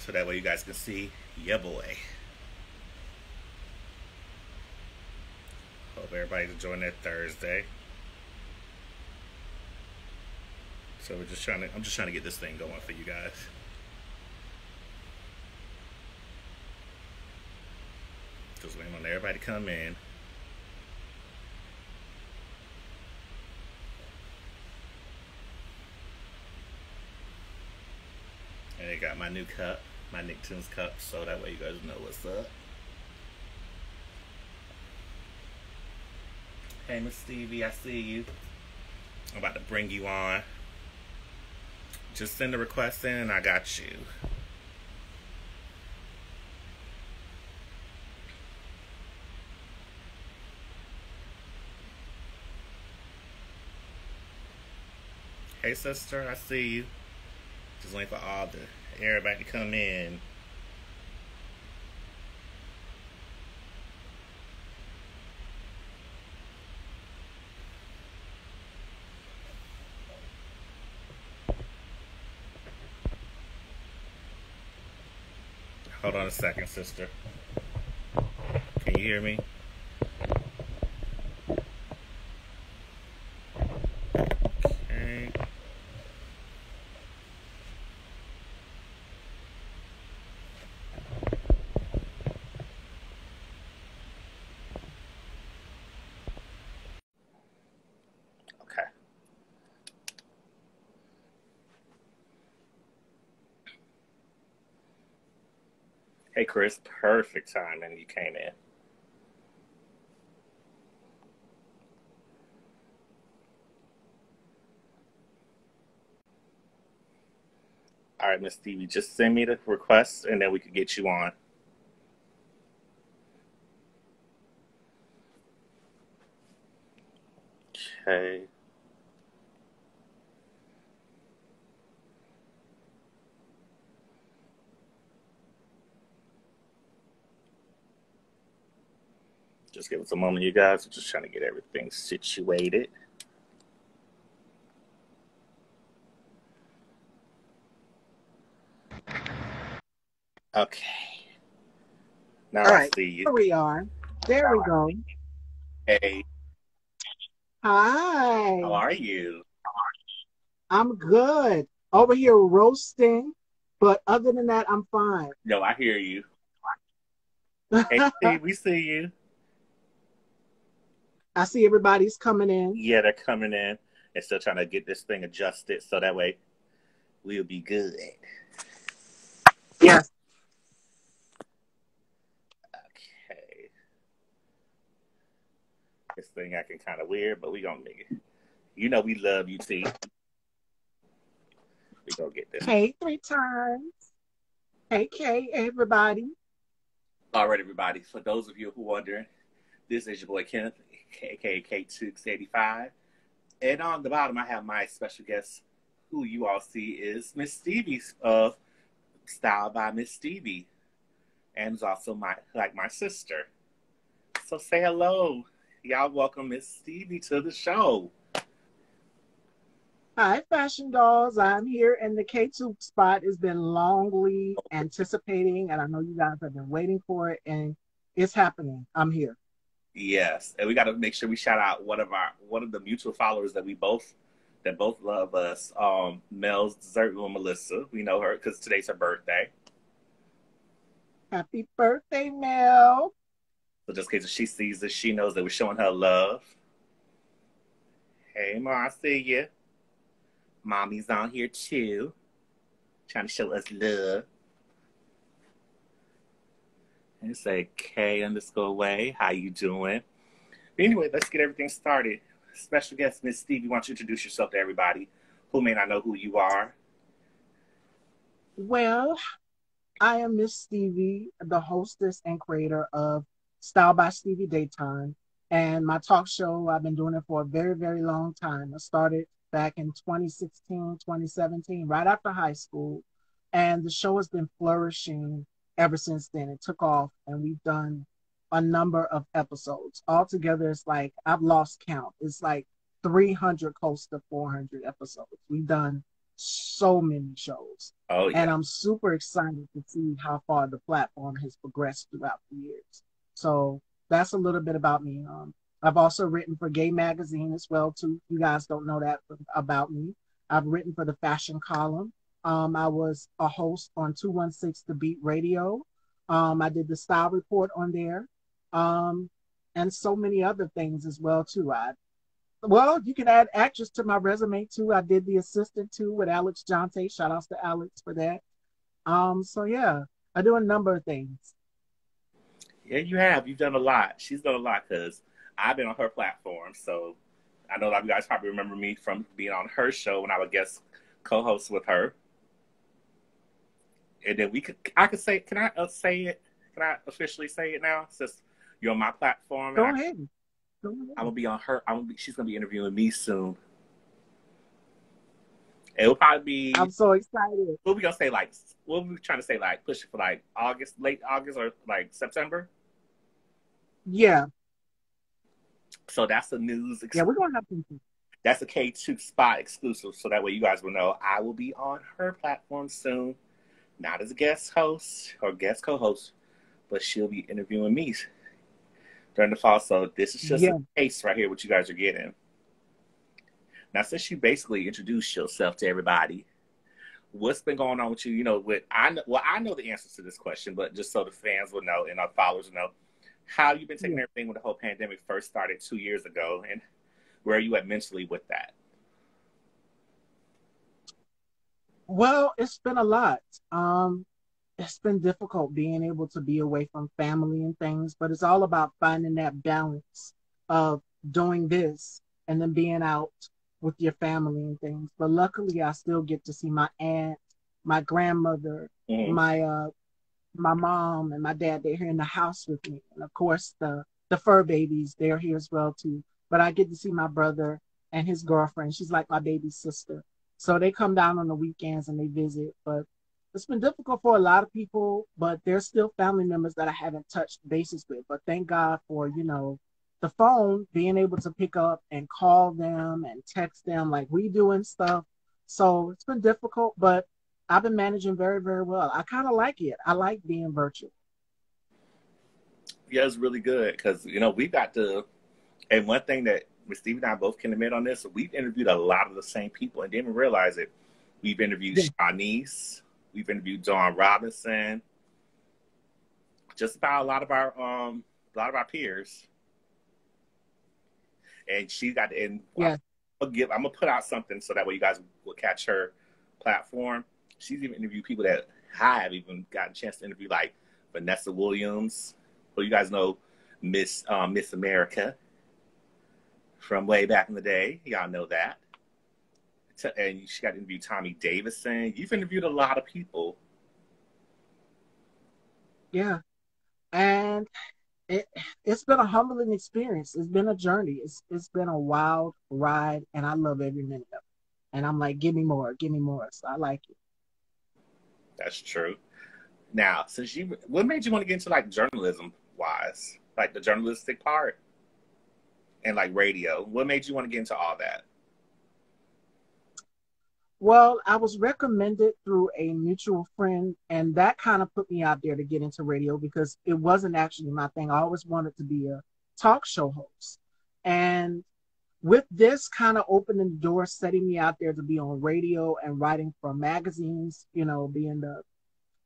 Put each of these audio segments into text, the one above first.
so that way you guys can see your boy. Hope everybody's enjoying that Thursday. So I'm just trying to get this thing going for you guys. Just waiting on everybody to come in. And I got my new cup, my Nicktoons cup, so that way you guys know what's up. Hey, Miss Stevie, I see you. I'm about to bring you on. Just send a request in and I got you. Hey, sister, I see you. Just waiting for everybody to come in. Hold on a second, sister. Can you hear me? Okay. Okay. Hey, Chris, perfect timing. You came in. All right, Miss Stevie, just send me the request and then we can get you on. Okay. Just give us a moment, you guys. We're just trying to get everything situated. Okay. Now All I right, see you. here we are. There we go. Hey, Hi, how are you? I'm good. Over here roasting, but other than that, I'm fine. No, I hear you. Hey, Steve, we see you. I see everybody's coming in. Yeah, they're coming in and still trying to get this thing adjusted so that way we'll be good. Yes. Okay. This thing acting kind of weird, but we gonna make it. You know we love you, T. We gonna get this. Hey, three times. Hey, Kay, everybody. All right, everybody. For those of you who are wondering, this is your boy Kenneth, aka K285. And on the bottom, I have my special guest, who you all see is Miss Stevie of Style by Miss Stevie, and is also my sister. So say hello. Y'all welcome Miss Stevie to the show. Hi, fashion dolls. I'm here, and the K2 spot has been longly anticipating, and I know you guys have been waiting for it, and it's happening. I'm here. Yes, and we got to make sure we shout out one of the mutual followers that both love us. Mel's Dessert Room Melissa. We know her because today's her birthday. Happy birthday, Mel. So just in case she sees this, she knows that we're showing her love. Hey, Ma, I see you. Mommy's on here too, trying to show us love. And say K_way. How you doing? But anyway, let's get everything started. Special guest Miss Stevie, why don't you introduce yourself to everybody who may not know who you are? Well, I am Miss Stevie, the hostess and creator of Style by Stevie Daytime. And my talk show, I've been doing it for a very, very long time. I started back in 2016, 2017, right after high school. And the show has been flourishing ever since then. It took off, and we've done a number of episodes. Altogether, it's like I've lost count. It's like 300, close to 400 episodes. We've done so many shows. Oh And yeah. I'm super excited to see how far the platform has progressed throughout the years. So that's a little bit about me. I've also written for Gay Magazine as well too. You guys don't know that about me. I've written for the fashion column. I was a host on 216 The Beat Radio. I did the style report on there. Um, and so many other things as well too. Well, you can add actress to my resume too. I did the assistant too with Alex Jonte. Shout outs to Alex for that. So yeah, I do a number of things. Yeah, you have. You've done a lot. She's done a lot because I've been on her platform. So I know a lot of you guys probably remember me from being on her show when I would guest co-host with her. And then I could say, can I say it? Can I officially say it now? Since you're on my platform, and Go ahead. Go I'm gonna ahead. be on her. She's gonna be interviewing me soon. It will probably be. I'm so excited. What we gonna say? Like, what we trying to say? Like, push it for like August, late August, or like September. Yeah, So that's the news. yeah, we're gonna have some. That's a K2 spot exclusive. So that way you guys will know I will be on her platform soon. Not as a guest host or guest co-host, but she'll be interviewing me during the fall. So this is just a Yeah. taste right here, what you guys are getting. Now, since you basically introduced yourself to everybody, what's been going on with you? You know, I know the answers to this question, but just so the fans will know and our followers will know, how you been taking Yeah. everything when the whole pandemic first started 2 years ago, and where are you at mentally with that? Well, it's been a lot. Um, it's been difficult being able to be away from family and things, but it's all about finding that balance of doing this and then being out with your family and things. But luckily, I still get to see my aunt, my grandmother, Mm-hmm. my mom, and my dad. They're here in the house with me, and of course the fur babies. They're here as well too. But I get to see my brother and his girlfriend. She's like my baby sister. So they come down on the weekends and they visit. But it's been difficult for a lot of people, but there's still family members that I haven't touched bases with. But thank God for, the phone, being able to pick up and call them and text them like we do and stuff. So it's been difficult, but I've been managing very, very well. I kind of like it. I like being virtual. Yeah, it's really good because we got to. And one thing that Miss Steve and I both can admit on this, we've interviewed a lot of the same people and didn't even realize it. We've interviewed Yeah. Shanice, we've interviewed Dawn Robinson, just about a lot of our peers. And she got and Yeah. I'm gonna put out something so that way you guys will catch her platform. She's even interviewed people that I have even gotten a chance to interview, like Vanessa Williams, who you guys know, Miss America from way back in the day. Y'all know that. And she got to interview Tommy Davidson. You've interviewed a lot of people. Yeah. And it it's been a humbling experience. It's been a journey. It's been a wild ride, and I love every minute of it. And I'm like, give me more, give me more. So I like it. That's true. Now, what made you want to get into like journalism wise, like the journalistic part and like radio? What made you want to get into all that? Well, I was recommended through a mutual friend, and that kind of put me out there to get into radio because it wasn't actually my thing. I always wanted to be a talk show host. And with this kind of opening the door, setting me out there to be on radio and writing for magazines, being the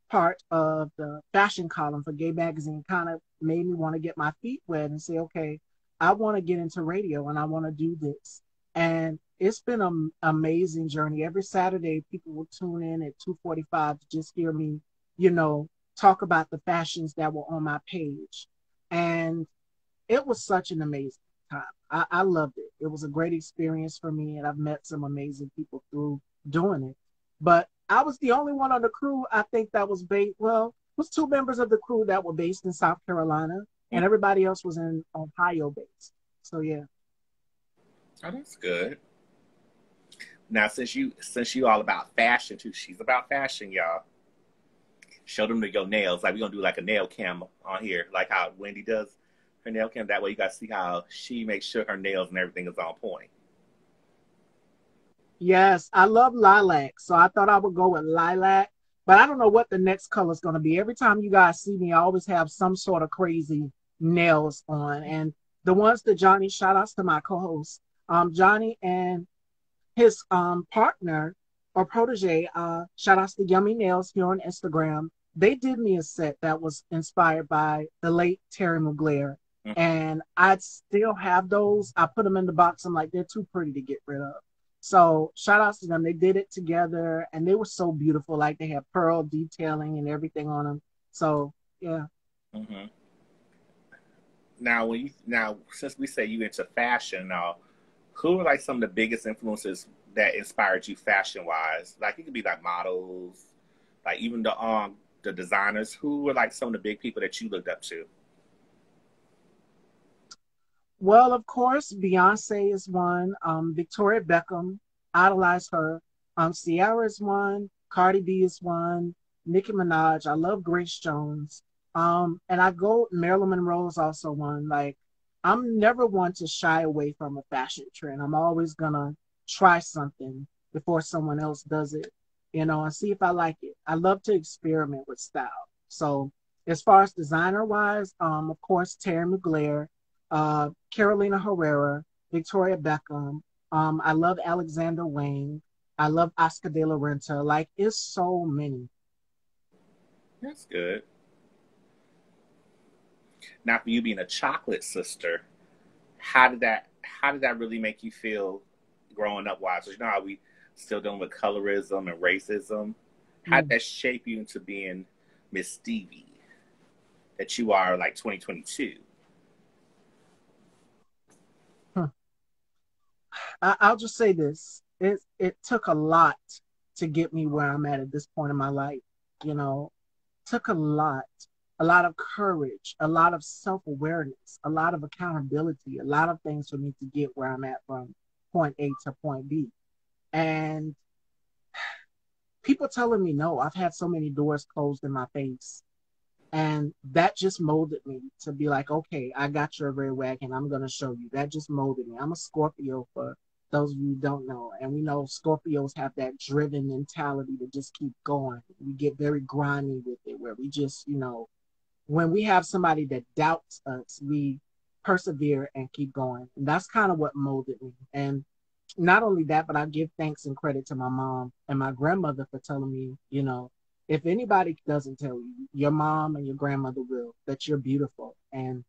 part of the fashion column for Gay Magazine, kind of made me want to get my feet wet and say, okay, I want to get into radio and I want to do this. And it's been an amazing journey. Every Saturday, people will tune in at 2:45 to just hear me, you know, talk about the fashions that were on my page. And it was such an amazing time. I loved it. It was a great experience for me, and I've met some amazing people through doing it. But I was the only one on the crew, I think, that was based, well, it was two members of the crew that were based in South Carolina, and everybody else was in Ohio based. So, yeah. Oh, that's good. Now, since you all about fashion too, she's about fashion, y'all. Show them your nails. Like we're gonna do like a nail cam on here, like how Wendy does her nail cam. That way, you guys see how she makes sure her nails and everything is on point. Yes, I love lilac. So I thought I would go with lilac, but I don't know what the next color is going to be. Every time you guys see me, I always have some sort of crazy nails on. And the ones that Johnny, shout outs to my co-host, Johnny and his partner or protege, shout outs to Yummy Nails here on Instagram. They did me a set that was inspired by the late Terry Mugler. And I still have those. I put them in the box. I'm like, they're too pretty to get rid of. So shout outs to them. They did it together and they were so beautiful. Like they had pearl detailing and everything on them. So yeah. Mm-hmm. Now, since we say you into fashion now, who are like some of the biggest influences that inspired you fashion wise? Like it could be like models, like even the designers. Who were like some of the big people that you looked up to? Well, of course, Beyonce is one. Victoria Beckham, idolize her. Ciara is one. Cardi B is one. Nicki Minaj. I love Grace Jones. And I go Marilyn Monroe is also one. Like, I'm never one to shy away from a fashion trend. I'm always gonna try something before someone else does it, and see if I like it. I love to experiment with style. So, as far as designer wise, of course, Terry Mugler, Carolina Herrera, Victoria Beckham. I love Alexander Wang. I love Oscar de la Renta. Like, it's so many. That's good. Now, for you being a chocolate sister, how did that really make you feel growing up? Wise, you know how we still dealing with colorism and racism. How did Mm. that shape you into being Miss Stevie that you are like 2022? Huh. I'll just say this: it took a lot to get me where I'm at this point in my life. You know, took a lot of courage, a lot of self awareness, a lot of accountability, a lot of things for me to get where I'm at from point A to point B. And people telling me no, I've had so many doors closed in my face. And that just molded me to be like, okay, I got your red wagon. I'm going to show you. That just molded me. I'm a Scorpio for those of you who don't know. And we know Scorpios have that driven mentality to just keep going. We get very grimy with it, where we just, when we have somebody that doubts us, we persevere and keep going. And that's kind of what molded me. And not only that, but I give thanks and credit to my mom and my grandmother for telling me, if anybody doesn't tell you, your mom and your grandmother will, that you're beautiful. And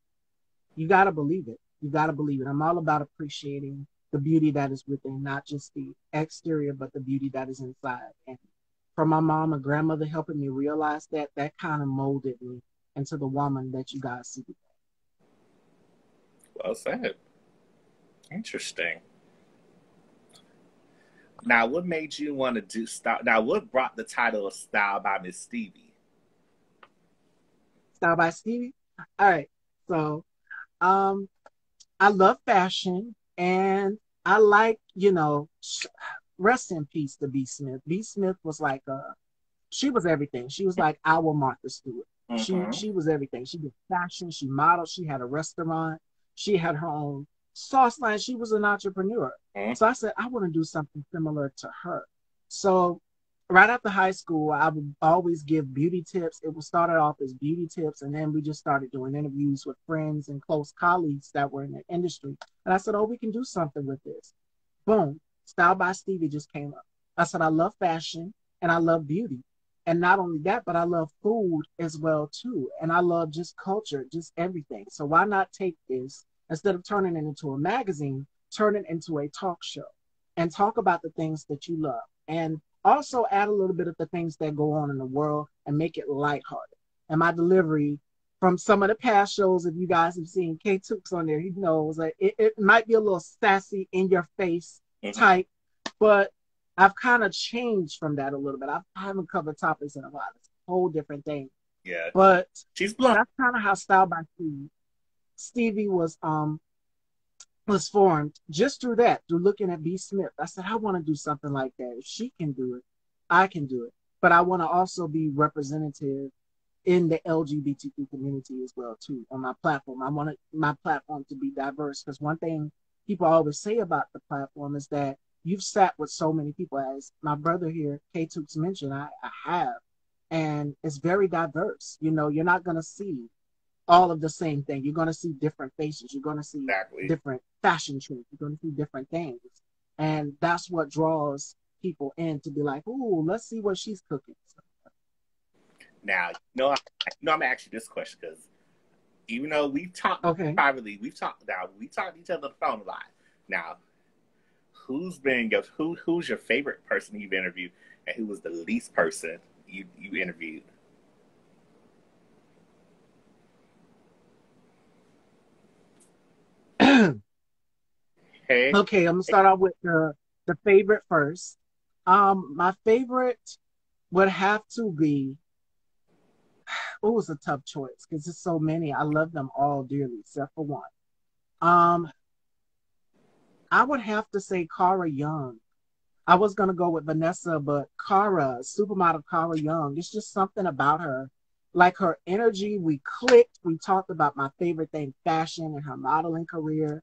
you got to believe it. You got to believe it. I'm all about appreciating the beauty that is within, not just the exterior, but the beauty that is inside. And from my mom and grandmother helping me realize that, that kind of molded me into the woman that you guys see. Well said. Interesting. Now, what made you want to do style? Now, what brought the title of Style by Miss Stevie? Style by Stevie. All right. So um, I love fashion and I like, rest in peace to B. Smith. B. Smith was like she was everything. She was like our Martha Stewart. She Mm-hmm. she was everything. She did fashion, she modeled, she had a restaurant, she had her own sauce line. She was an entrepreneur. Mm-hmm. So I said, I want to do something similar to her. So right after high school, I would always give beauty tips. It was started off as beauty tips, and then we just started doing interviews with friends and close colleagues that were in the industry. And I said, oh, we can do something with this. Boom, Style by Stevie just came up. I said, I love fashion and I love beauty. And not only that, but I love food as well too. And I love just culture, just everything. So why not take this instead of turning it into a magazine, turn it into a talk show and talk about the things that you love. And also add a little bit of the things that go on in the world and make it lighthearted. And my delivery from some of the past shows, if you guys have seen K Tooks on there, he knows that it might be a little sassy in your face Mm-hmm. type, but I've kind of changed from that a little bit. I haven't covered topics in a while. It's a whole different thing. Yeah, But she's blunt. that's kind of how Style by Stevie was formed just through that, through looking at B. Smith. I said, I want to do something like that. If she can do it, I can do it. But I want to also be representative in the LGBTQ community as well too on my platform. I want my platform to be diverse because one thing people always say about the platform is that you've sat with so many people, as my brother here, K Tooks mentioned, I have. And it's very diverse. You know, you're not gonna see all of the same thing. You're gonna see different faces, you're gonna see Exactly. different fashion trends, you're gonna see different things. And that's what draws people in to be like, ooh, let's see what she's cooking. Now, I'm asking this question because even though we've talked Okay. privately, we talked to each other on the phone a lot. Now, who's your favorite person you've interviewed, and who was the least person you interviewed? Hey, Okay, I'm gonna start off with the favorite first. My favorite would have to be, oh, it's a tough choice because there's so many. I love them all dearly, except for one. Um, I would have to say Cara Young. I was gonna go with Vanessa, but Cara, supermodel Cara Young, it's just something about her. Like her energy, we clicked. We talked about my favorite thing, fashion and her modeling career.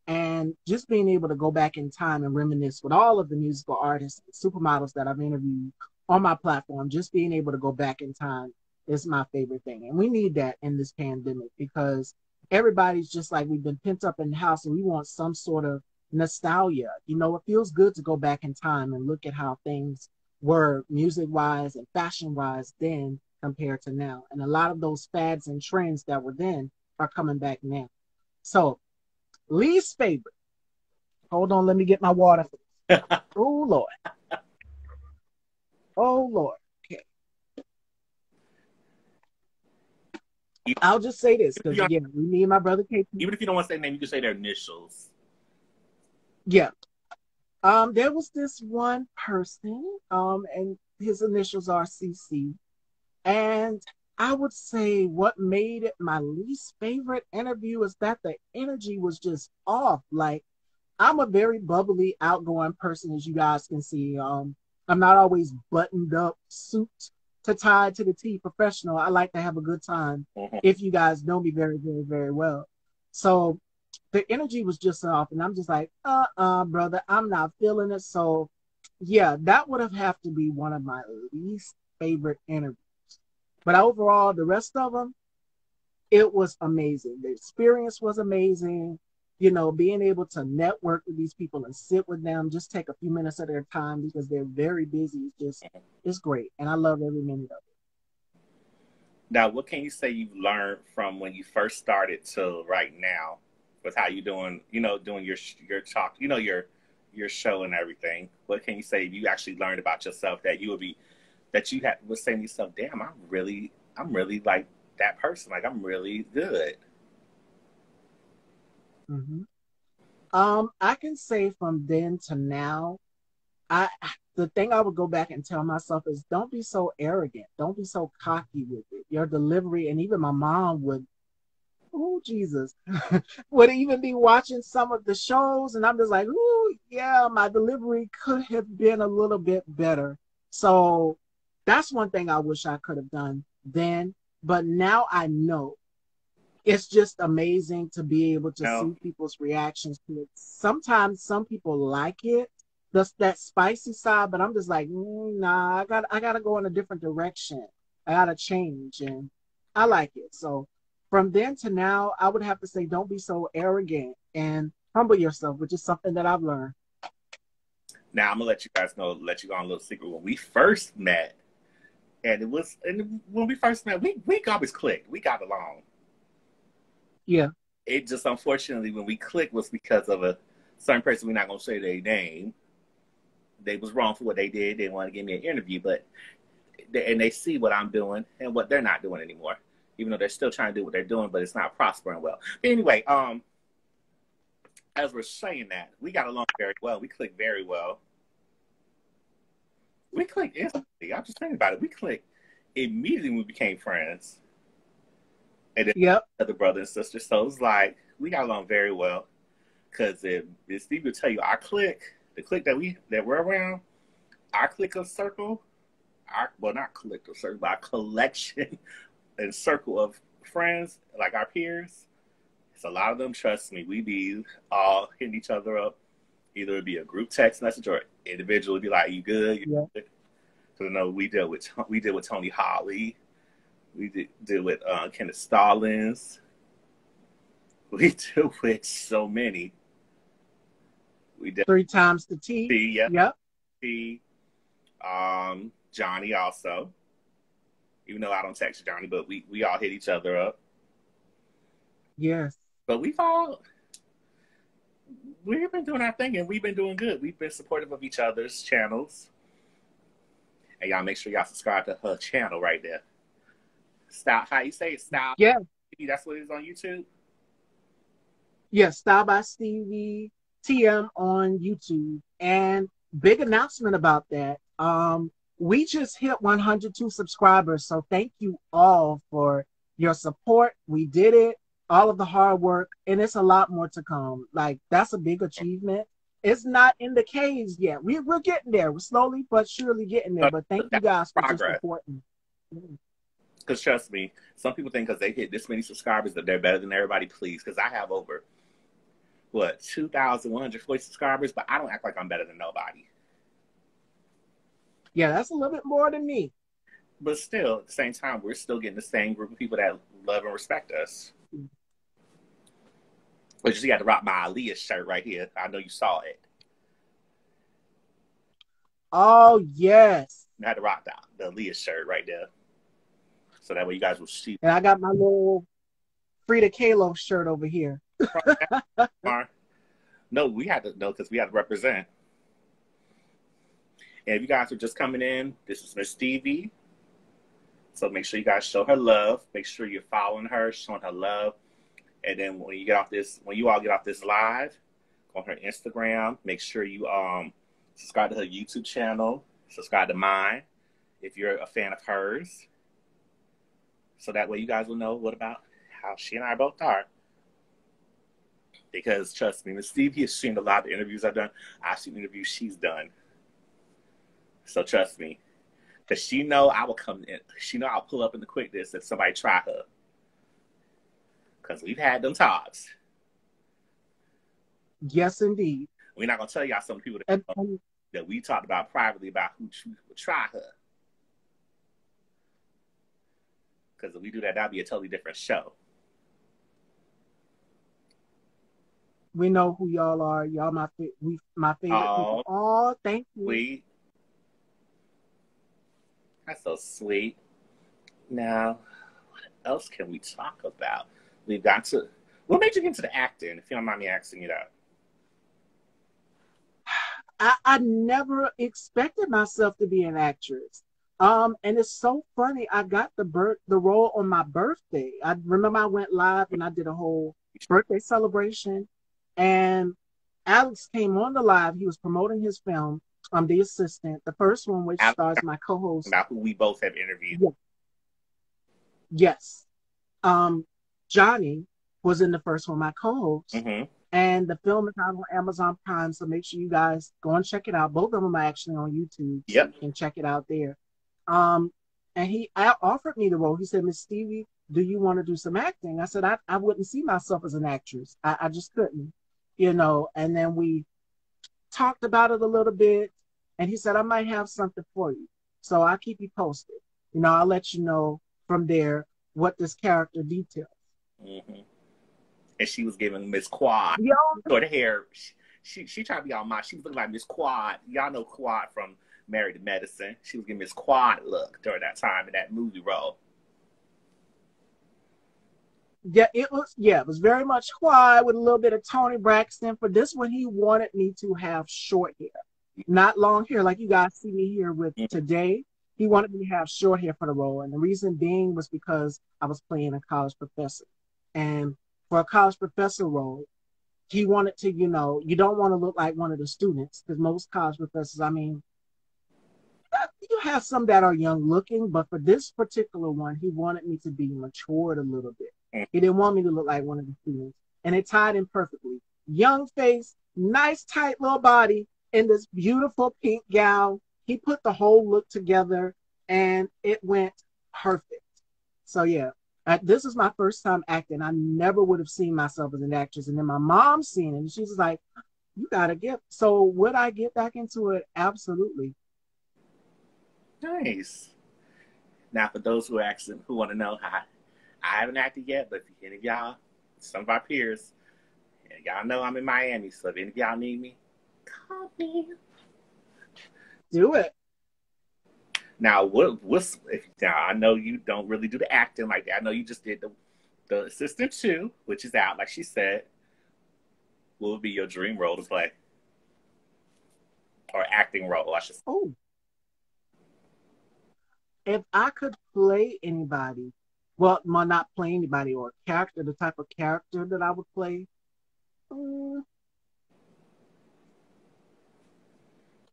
And just being able to go back in time and reminisce with all of the musical artists and supermodels that I've interviewed on my platform, just being able to go back in time is my favorite thing. And we need that in this pandemic because everybody's just like we've been pent up in the house and we want some sort of nostalgia. You know, it feels good to go back in time and look at how things were music wise and fashion wise then compared to now. And a lot of those fads and trends that were then are coming back now. So, least favorite. Hold on, let me get my water. Oh, Lord. Oh, Lord. Okay. I'll just say this because, again, me and my brother KP. Even if you don't want to say their name, you can say their initials. Yeah. There was this one person, and his initials are CC. And I would say what made it my least favorite interview is that the energy was just off. Like, I'm a very bubbly, outgoing person, as you guys can see. I'm not always buttoned up, suit to tie to the T professional. I like to have a good time. Mm-hmm. If you guys know me very, very, very well. So the energy was just off, and I'm just like, brother, I'm not feeling it. So yeah, that would have to be one of my least favorite interviews. But overall, the rest of them, it was amazing. The experience was amazing. You know, being able to network with these people and sit with them, just take a few minutes of their time because they're very busy. It's great. And I love every minute of it. Now, what can you say you've learned from when you first started to right now with how you doing, doing your talk, your show and everything? What can you say you actually learned about yourself that you was saying to yourself, damn, I'm really like that person. Like I'm really good. Mm-hmm. I can say from then to now, I the thing I would go back and tell myself is don't be so arrogant. Don't be so cocky with it. Your delivery, and even my mom would, oh Jesus, would even be watching some of the shows, and I'm just like, oh yeah, my delivery could have been a little bit better. So that's one thing I wish I could have done then. But now I know it's just amazing to be able to see people's reactions to it. Sometimes some people like it, that spicy side, but I'm just like, nah, I gotta go in a different direction. I gotta change, and I like it. So from then to now, I would have to say, don't be so arrogant and humble yourself, which is something that I've learned. Now I'm gonna let you guys know, let you go on a little secret. When we first met, and when we first met, we always clicked. We got along. Yeah. It just unfortunately when we clicked was because of a certain person. We're not gonna say their name. They was wrong for what they did. They didn't want to give me an interview, but they see what I'm doing and what they're not doing anymore. Even though they're still trying to do what they're doing, but it's not prospering well. But anyway, as we're saying that, we got along very well. We clicked very well. We clicked instantly. I'm just thinking about it. We clicked immediately when we became friends. And then other brother and sister. So it was like we got along very well. Because if Steve will tell you, the clique that we're around, our clique of circle, not clique of circle, but our collection and circle of friends, like our peers, it's a lot of them. Trust me, we be all hitting each other up. Either it'd be a group text message or individual be like, "You good?" Yeah. Because I know we deal with Tony Holly, we deal with Kenneth Stallings, we deal with so many. We did 3 times the T. Yep. Yep. T. Johnny also. Even though I don't text Johnny, but we all hit each other up. Yes. But we've been doing our thing and we've been doing good. We've been supportive of each other's channels. And y'all make sure y'all subscribe to her channel right there. Style, how you say it? Style? Yeah. That's what it is on YouTube? Yes, Style by Stevie TM on YouTube. And big announcement about that. We just hit 102 subscribers. So thank you all for your support. We did it. All of the hard work. And it's a lot more to come. Like, that's a big achievement. It's not in the caves yet. We're getting there. We're slowly but surely getting there. But thank you guys for just supporting. Because trust me, some people think because they hit this many subscribers that they're better than everybody. Please, because I have over, 2,140 subscribers, but I don't act like I'm better than nobody. Yeah, that's a little bit more than me. But still, at the same time, we're still getting the same group of people that love and respect us. But you got to rock my Aaliyah shirt right here. I know you saw it. Oh, yes. I had to rock the Aaliyah shirt right there. So that way you guys will see. And I got my little Frida Kahlo shirt over here. No, we had to know because we had to represent. And if you guys are just coming in, this is Miss Stevie. So make sure you guys show her love. Make sure you're following her, showing her love. And then when you all get off this live, go on her Instagram. Make sure you subscribe to her YouTube channel. Subscribe to mine if you're a fan of hers. So that way you guys will know how she and I both are. Because trust me, Miss Stevie has seen a lot of the interviews I've done. I've seen interviews she's done. So trust me. Because she know I will come in. She know I'll pull up in the quickness if somebody try her. Because we've had them talks. Yes, indeed. We're not going to tell y'all some people that we talked about privately about who would try her. Because if we do that, that'd be a totally different show. We know who y'all are. Y'all my favorite people. Oh, thank you. Sweet. That's so sweet. Now, what else can we talk about? We've got to... What made you get into the acting, if you don't mind me asking you that? I never expected myself to be an actress. And it's so funny. I got the role on my birthday. I remember I went live and I did a whole birthday celebration. And Alex came on the live. He was promoting his film. I'm The Assistant, the first one, which stars my co-host. About who we both have interviewed. Yeah. Yes. Johnny was in the first one, my co-host. Mm-hmm. And the film is out on Amazon Prime, so make sure you guys go and check it out. Both of them are actually on YouTube. So you can check it out there. And he offered me the role. He said, Miss Stevie, do you want to do some acting? I said, I wouldn't see myself as an actress. I just couldn't, and then we talked about it a little bit, and he said, I might have something for you. So I'll keep you posted. I'll let you know from there what this character details. Mm-hmm. And she was giving Miss Quad sort of hair. She tried to be all my. She was looking like Miss Quad. Y'all know Quad from Married to Medicine. She was giving Miss Quad look during that time in that movie role. Yeah, it was very much Quad with a little bit of Tony Braxton. For this one, he wanted me to have short hair, not long hair like you guys see me here with today. He wanted me to have short hair for the role, and the reason being was because I was playing a college professor, and for a college professor role, he wanted to, you don't want to look like one of the students, because most college professors, you have some that are young looking, but for this particular one, he wanted me to be matured a little bit. He didn't want me to look like one of the students, and it tied in perfectly. Young face, nice tight little body, in this beautiful pink gown. He put the whole look together, and it went perfect. So yeah. This is my first time acting. I never would have seen myself as an actress. And then my mom seen it, and she was like, You gotta get. So would I get back into it? Absolutely. Nice. Now, for those who are asking, who want to know how, I haven't acted yet, but if any of y'all, some of our peers, y'all know I'm in Miami, so if any of y'all need me, call me. Do it. Now, what's if now I know you don't really do the acting like that. I know you just did the assistant too, which is out, like she said. What would be your dream role to play? Or acting role, I should say. Oh, if I could play anybody, well, not play anybody or character, the type of character that I would play, mm,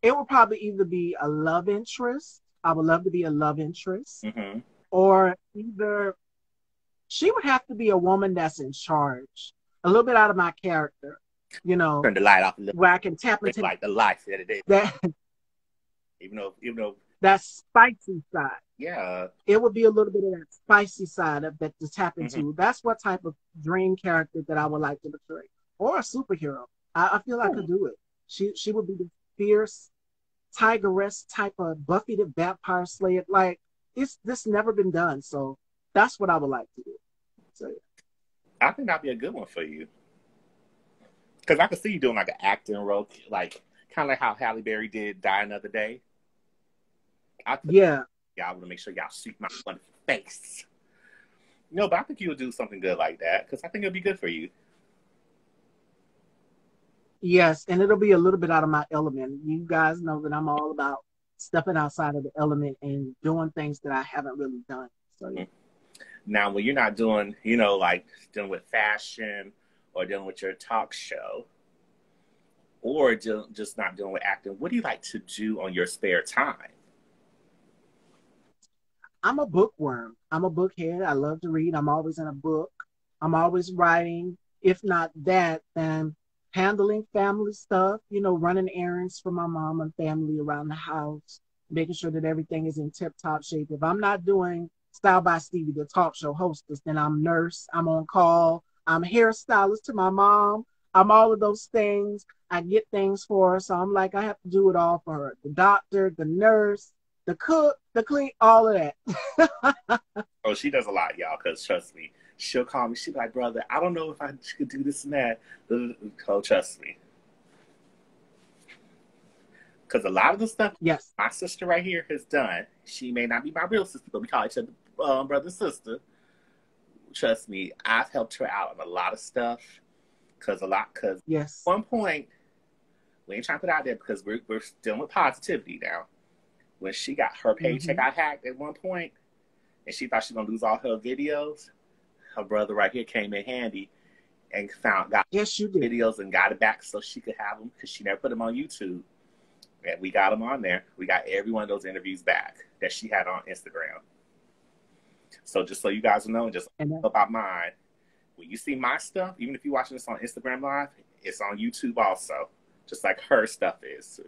it would probably either be a love interest. I would love to be a love interest, Mm-hmm. or either she would have to be a woman that's in charge, a little bit out of my character, you know, Turn the light off a little where I can tap bit, into like the lights the other day. that Even though, that spicy side. yeah. It would be a little bit of that spicy side of that to tap Mm-hmm. into. That's what type of dream character that I would like to portray, or a superhero. I feel I could do it. She would be the fierce tigeress type of Buffy the Vampire Slayer. Like it's this never been done, so that's what I would like to do. So I think that'd be a good one for you. Because I could see you doing like an acting role, like kind of like how Halle Berry did Die Another Day. yeah, Y'all want to make sure y'all shoot my wonderful face. No, but I think you'll do something good like that because I think it'll be good for you. yes, and it'll be a little bit out of my element. You guys know that I'm all about stepping outside of the element and doing things that I haven't really done. So yeah. Now, when you're not doing, like dealing with fashion or dealing with your talk show or just not dealing with acting, what do you like to do on your spare time? I'm a bookworm. I'm a bookhead. I love to read. I'm always in a book. I'm always writing. If not that, then handling family stuff, running errands for my mom and family around the house, making sure that everything is in tip top shape. If I'm not doing Style by Stevie, the talk show hostess, then I'm nurse, I'm on call, I'm hairstylist to my mom, I'm all of those things. I get things for her. So I'm like, I have to do it all for her. The doctor, the nurse, the cook, the clean, all of that. Oh, she does a lot, y'all, because trust me, she'll call me. She'll be like, brother, I don't know if I could do this and that. Oh, trust me. Because a lot of the stuff Yes. my sister right here has done, she may not be my real sister, but we call each other brother and sister. Trust me, I've helped her out on a lot of stuff. Because Yes. at one point, we ain't trying to put it out there because we're dealing with positivity now. When she got her paycheck got hacked at one point, and she thought she was going to lose all her videos, her brother right here came in handy and got yes, you did. videos and got it back so she could have them because she never put them on YouTube. And we got them on there. We got every one of those interviews back that she had on Instagram. So just so you guys know, just about mine, when you see my stuff, even if you're watching this on Instagram Live, it's on YouTube also, just like her stuff is. So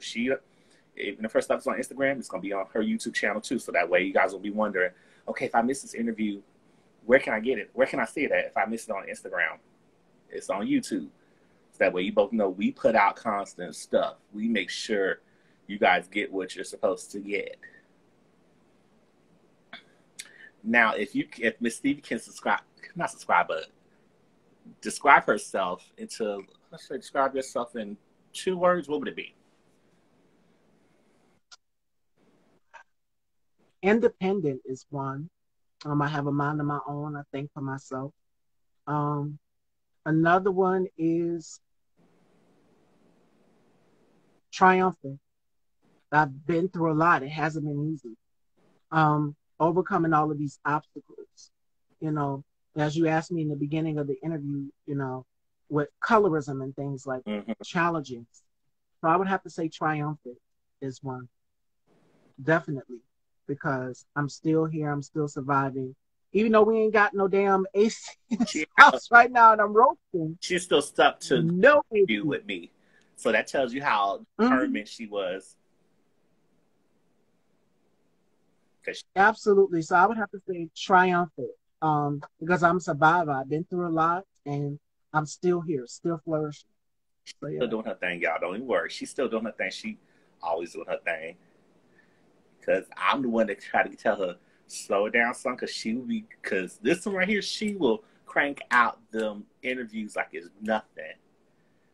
even if her stuff is on Instagram, it's going to be on her YouTube channel too. So that way you guys will be wondering, okay, if I miss this interview, where can I get it? Where can I see it at if I miss it on Instagram? It's on YouTube. So that way you both know we put out constant stuff. We make sure you guys get what you're supposed to get. Now, if Miss Stevie can not subscribe, but describe herself describe yourself in 2 words, what would it be? Independent is one. I have a mind of my own. I think for myself. Another one is triumphant. I've been through a lot. It hasn't been easy. Overcoming all of these obstacles, as you asked me in the beginning of the interview, with colorism and things like challenging. So I would have to say triumphant is one. Definitely. Because I'm still here. I'm still surviving. Even though we ain't got no damn AC in the house right now and I'm roasting. She's still stuck to no you with me. So that tells you how determined she was. Absolutely. So I would have to say triumphant. Because I'm a survivor. I've been through a lot and I'm still here, still flourishing. So yeah. Still doing her thing, y'all. Don't even worry. She's still doing her thing. She always doing her thing. Because I'm the one that try to tell her, slow it down some, because she will be, because this one right here, she will crank out them interviews like it's nothing.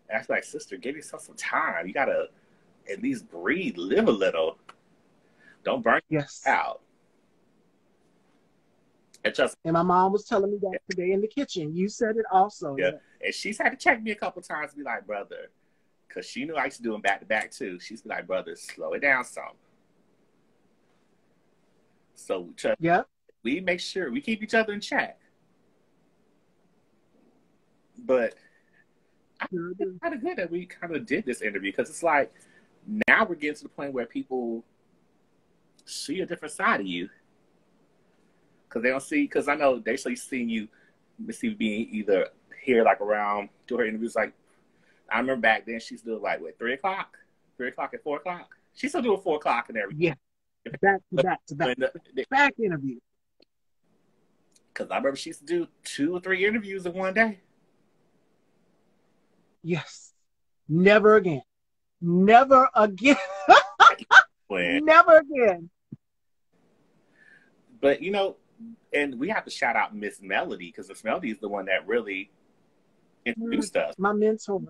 And I feel like, sister, give yourself some time. You got to at least breathe, live a little. Don't burn Yes. out. And my mom was telling me that today in the kitchen. You said it also. Yeah. And she's had to check me a couple times and be like, brother, because she knew I used to do them back to back too. She's like, brother, slow it down some. So we make sure we keep each other in check. But it's kind of good that we kind of did this interview, because it's like now we're getting to the point where people see a different side of you. Because they don't see, because I know they see seeing you, Miss Eve being either here like around, do her interviews like, I remember back then she's doing like, what, 3 o'clock? 3 o'clock and 4 o'clock? She's still doing 4 o'clock and everything. Yeah. Back interview. Because I remember she used to do 2 or 3 interviews in one day. Yes. Never again. Never again. Never again. But, you know, and we have to shout out Miss Melody, because Miss Melody is the one that really introduced us. My mentor.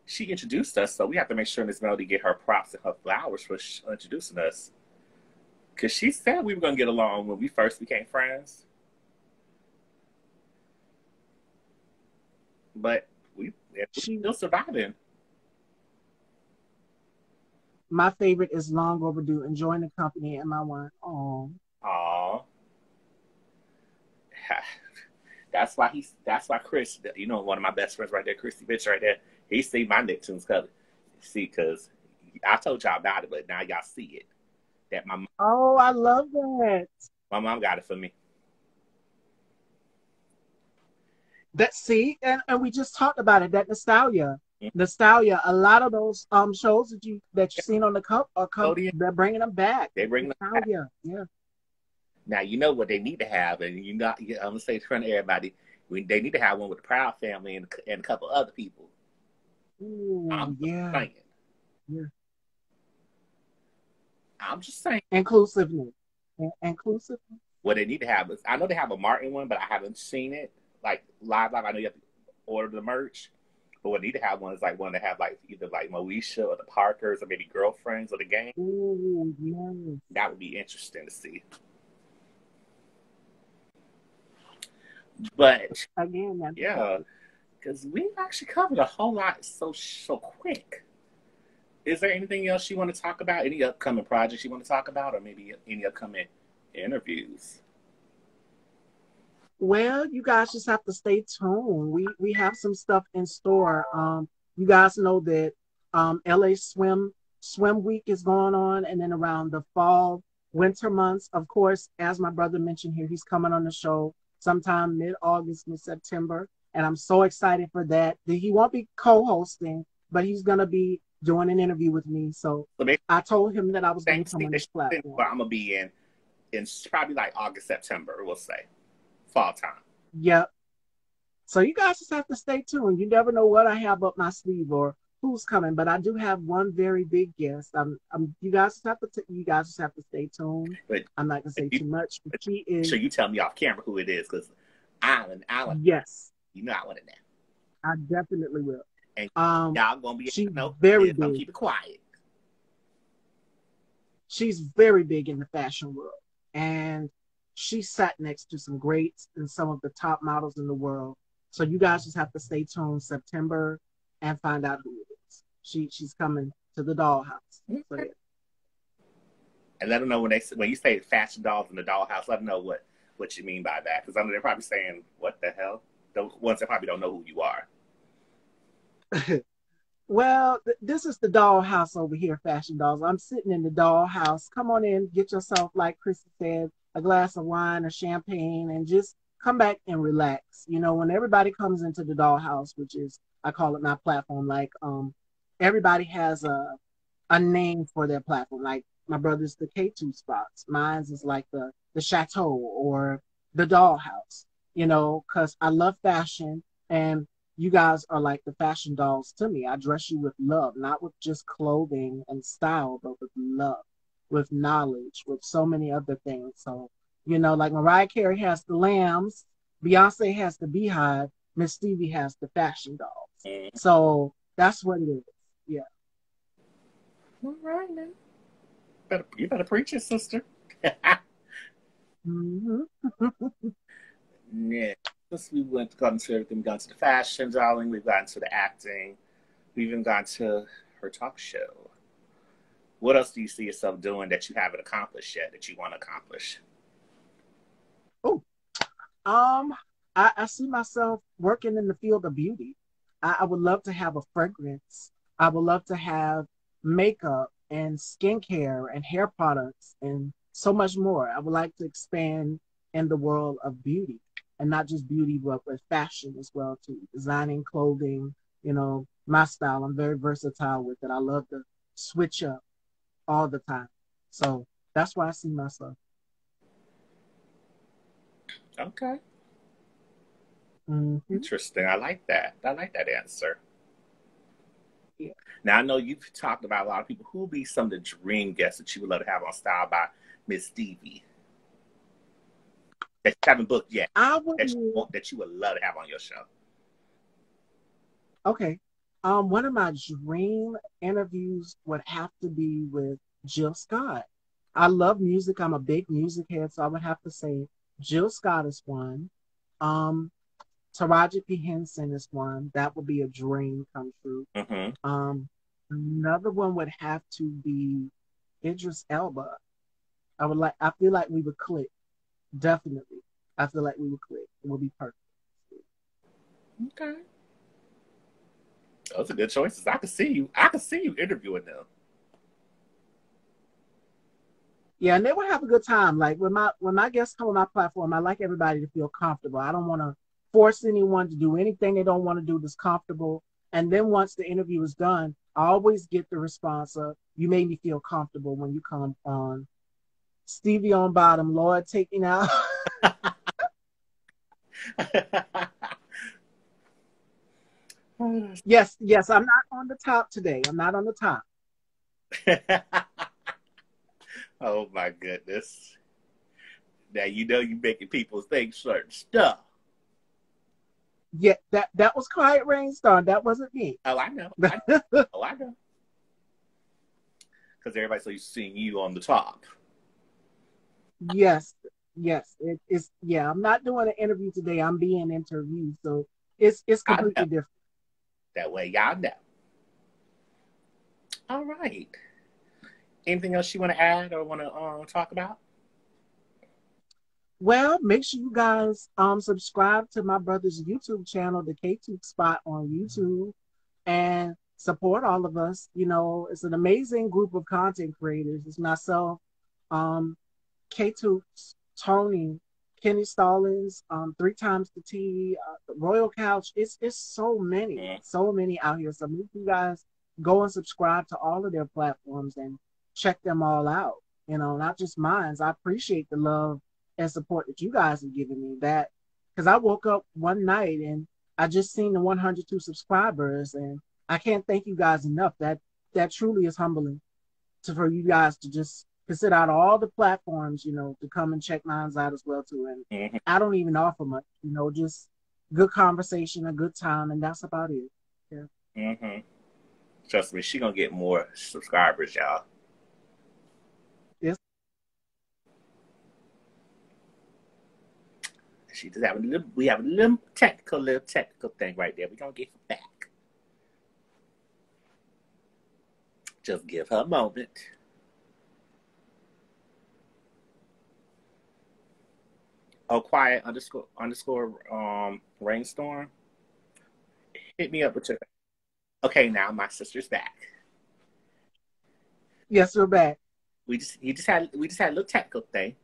She introduced us, so we have to make sure Miss Melody get her props and her flowers for introducing us. Because she said we were going to get along when we first became friends. But we're still surviving. My favorite is Long Overdue, Enjoying the Company and My Wine. Aww. That's why Chris, you know, one of my best friends right there, Christy Bitch right there, he see my Nicktoons cover. See, because I told y'all about it, but now y'all see it. That my mom, I love that. My mom got it for me. And we just talked about it, that nostalgia. Mm-hmm. Nostalgia. A lot of those shows that you've seen on the cup are they're bringing them back. They bring nostalgia. Them back. Yeah. Now you know what they need to have, and I'm gonna say in front of everybody, they need to have one with the Proud family and a couple other people. Ooh, I'm saying. Yeah. I'm just saying. Inclusiveness. What they need to have is, I know they have a Martin one, but I haven't seen it like live. I know you have to order the merch, but what they need to have one is like one to have like either like Moesha or the Parkers or maybe Girlfriends or the Gang. Ooh, yes. That would be interesting to see. But again, yeah, because we've actually covered a whole lot so quick. Is there anything else you want to talk about? Any upcoming projects you want to talk about, or maybe any upcoming interviews? Well, you guys just have to stay tuned. We have some stuff in store. You guys know that LA Swim Week is going on, and then around the fall, winter months, of course, as my brother mentioned here, he's coming on the show sometime mid-August, mid-September, and I'm so excited for that. He won't be co-hosting, but he's going to be doing an interview with me. So I told him that I was going to come on this platform. I'm going to be in probably like August, September, we'll say. Fall time. Yep. So you guys just have to stay tuned. You never know what I have up my sleeve or who's coming, but I do have one very big guest. You guys just have to stay tuned. But I'm not gonna say too much, but she is. So you tell me off camera who it is, because Alan. Yes. You know I want to know. I definitely will. And y'all gonna be she's very big. I'm keep it quiet. She's very big in the fashion world, and she sat next to some greats and some of the top models in the world. So you guys just have to stay tuned September and find out who it is. She's coming to the dollhouse. So, yeah. And let them know when you say fashion dolls in the dollhouse, let them know what you mean by that. Because I know they're probably saying, what the hell? The ones that probably don't know who you are. Well, this is the dollhouse over here, Fashion Dolls. I'm sitting in the dollhouse. Come on in, get yourself, like Chrissy said, a glass of wine or champagne, and just come back and relax. You know, when everybody comes into the dollhouse, which is, I call it my platform, like everybody has a name for their platform. Like my brother's the K2 spots. Mine's is like the Chateau or the dollhouse, you know, because I love fashion. And you guys are like the fashion dolls to me. I dress you with love, not with just clothing and style, but with love, with knowledge, with so many other things. So, you know, like Mariah Carey has the lambs, Beyonce has the beehive, Miss Stevie has the fashion dolls. Mm. So that's what it is. Yeah. All right, man. You better preach it, sister. Mm-hmm. Yeah. Since we gone to everything, we've gone to the fashion, darling. We've gone to the acting. We've even gone to her talk show. What else do you see yourself doing that you haven't accomplished yet that you want to accomplish? Oh, um, I see myself working in the field of beauty. I would love to have a fragrance. I would love to have makeup and skincare and hair products and so much more. I would like to expand in the world of beauty and not just beauty, but with fashion as well too. Designing clothing, you know, my style. I'm very versatile with it. I love to switch up all the time. So that's why I see myself. Okay. Mm-hmm. Interesting. I like that. I like that answer. Yeah. Now I know you've talked about a lot of people. Who would be some of the dream guests that you would love to have on Style by Miss Stevie that you haven't booked yet? I would. That you would love to have on your show. Okay. One of my dream interviews would have to be with Jill Scott. I love music. I'm a big music head, so I would have to say Jill Scott is one. Um, Taraji P. Henson is one. That would be a dream come true. Mm-hmm. Another one would have to be Idris Elba. I feel like we would click. Definitely. I feel like we would click. It would be perfect. Okay. Those are good choices. I could see you. I could see you interviewing them. Yeah, and they would have a good time. Like when my guests come on my platform, I like everybody to feel comfortable. I don't want to force anyone to do anything they don't want to do that's comfortable. And then once the interview is done, I always get the response of, "You made me feel comfortable when you come on." Stevie on bottom, Lord, take me now. Yes, yes, I'm not on the top today. I'm not on the top. Oh my goodness. Now you know you making people think certain stuff. Yeah, that was Quiet Rainstorm. That wasn't me. Oh, I know. Oh, I know. Because everybody's so used to seeing you on the top. Yes, yes. It's yeah. I'm not doing an interview today. I'm being interviewed, so it's I know. completely different. That way y'all know. All right. Anything else you want to add or want to talk about? Well, make sure you guys subscribe to my brother's YouTube channel, the K2 Spot on YouTube, and support all of us. You know, it's an amazing group of content creators. It's myself, um, K2, Tony, Kenny Stallings, Three Times the T, Royal Couch. It's so many out here. So make you guys go and subscribe to all of their platforms and check them all out. You know, not just mine. I appreciate the love and support that you guys have given me. That because I woke up one night and I just seen the 102 subscribers, and I can't thank you guys enough. That truly is humbling for you guys to just consider out all the platforms, you know, to come and check mine out as well too. And Mm-hmm. I don't even offer much, you know, just good conversation, a good time, and that's about it. Yeah. Mm-hmm. Trust me, she gonna get more subscribers, y'all. Yes. She just having a little. We have a little technical thing right there. We gonna get her back. Just give her a moment. Oh, quiet underscore rainstorm. Hit me up with your. Okay, now my sister's back. Yes, we're back. We just had a little technical thing,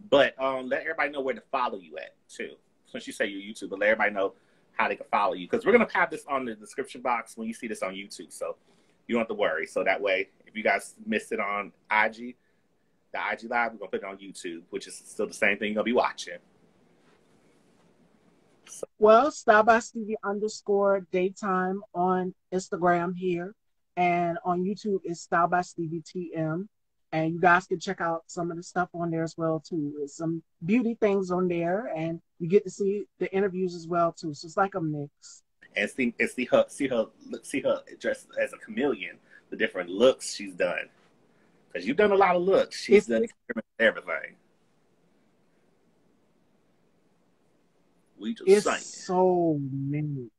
but let everybody know where to follow you at too. Since you say you're YouTube, but let everybody know how they can follow you because we're gonna have this on the description box when you see this on YouTube, so you don't have to worry. So that way, if you guys missed it on IG, the IG live, we're gonna put it on YouTube, which is still the same thing you're gonna be watching. Well, Style by Stevie underscore daytime on Instagram here. And on YouTube is Style by Stevie TM. And you guys can check out some of the stuff on there as well too. There's some beauty things on there, and you get to see the interviews as well too. So it's like a mix. And see her dressed as a chameleon, the different looks she's done. Because you've done a lot of looks. She's done everything. We just it's saying. So many.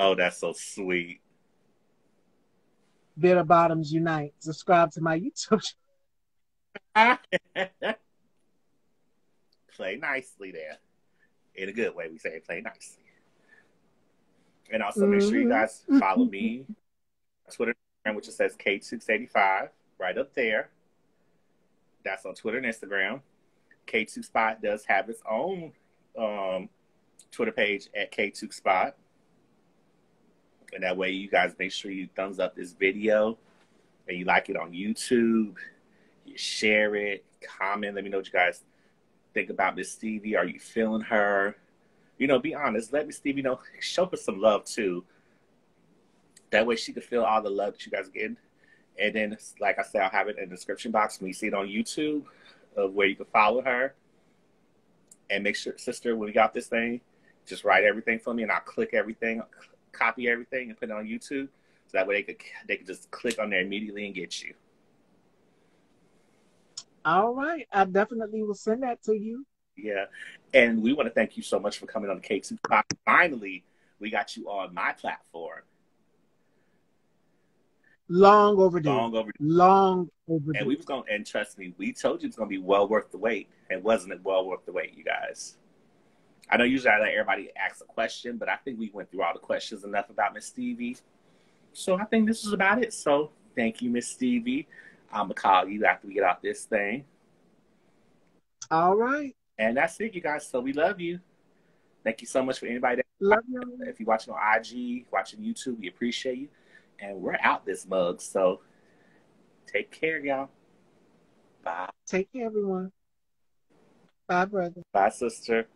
Oh, that's so sweet. Bitter Bottoms Unite. Subscribe to my YouTube channel. Play nicely there. In a good way, we say play nicely. And also make sure you guys follow me on Twitter, which just says K285 right up there. That's on Twitter and Instagram. K2 Spot does have its own Twitter page at K2 Spot. And that way you guys make sure you thumbs up this video and you like it on YouTube. You share it, comment, let me know what you guys think about Miss Stevie. Are you feeling her? You know, be honest. Let Miss Stevie know. Show her some love too. That way she can feel all the love that you guys get. And then, like I said, I'll have it in the description box when you see it on YouTube of where you can follow her. And make sure, sister, when we got this thing, just write everything for me and I'll click everything, copy everything and put it on YouTube. So that way they could just click on there immediately and get you. All right. I definitely will send that to you. Yeah. And we want to thank you so much for coming on the K2 Spot. Finally, we got you on my platform. Long overdue. Long overdue. And we was going, and trust me, we told you it's going to be well worth the wait. And wasn't it well worth the wait, you guys? I know usually I let everybody ask a question, but I think we went through all the questions enough about Miss Stevie. So I think this is about it. So thank you, Miss Stevie. I'm going to call you after we get off this thing. All right. And that's it, you guys. So we love you. Thank you so much for anybody that love you. If you're watching on IG, watching YouTube, we appreciate you. And we're out this mug. So take care, y'all. Bye. Take care, everyone. Bye, brother. Bye, sister.